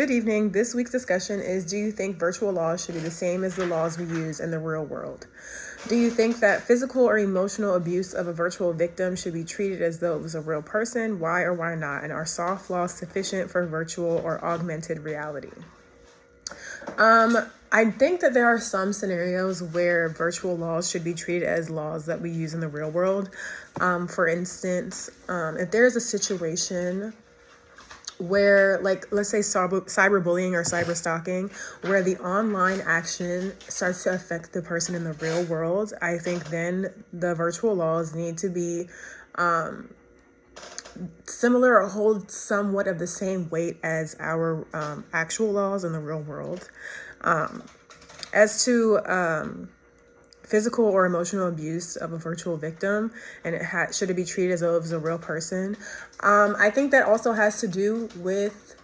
Good evening. This week's discussion is, do you think virtual laws should be the same as the laws we use in the real world? Do you think that physical or emotional abuse of a virtual victim should be treated as though it was a real person? Why or why not? And are soft laws sufficient for virtual or augmented reality? I think that there are some scenarios where virtual laws should be treated as laws that we use in the real world. For instance, if there's a situation where, like, let's say cyberbullying or cyber stalking, where the online action starts to affect the person in the real world, I think then the virtual laws need to be similar or hold somewhat of the same weight as our actual laws in the real world. As to physical or emotional abuse of a virtual victim, and should it be treated as though it was a real person? I think that also has to do with,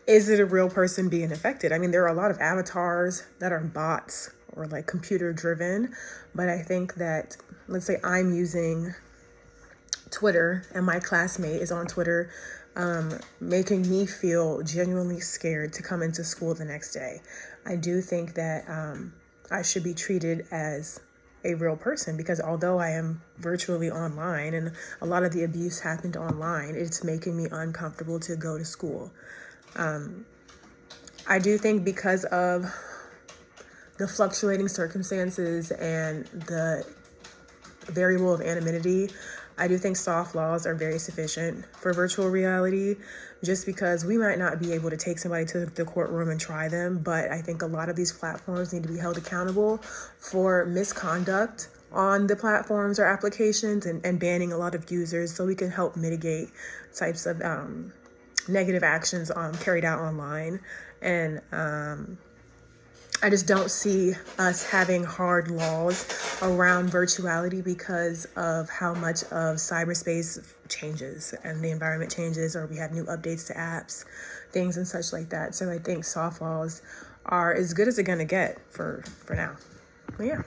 is it a real person being affected? I mean, there are a lot of avatars that are bots or like computer driven, but I think that, let's say I'm using Twitter and my classmate is on Twitter, making me feel genuinely scared to come into school the next day. I do think that I should be treated as a real person, because although I am virtually online and a lot of the abuse happened online, it's making me uncomfortable to go to school. I do think because of the fluctuating circumstances and the variable of anonymity, I do think soft laws are very sufficient for virtual reality, just because we might not be able to take somebody to the courtroom and try them, but I think a lot of these platforms need to be held accountable for misconduct on the platforms or applications, and banning a lot of users so we can help mitigate types of negative actions carried out online. And I just don't see us having hard laws around virtuality because of how much of cyberspace changes and the environment changes, or we have new updates to apps, things and such like that. So I think soft laws are as good as they're going to get for now. But yeah.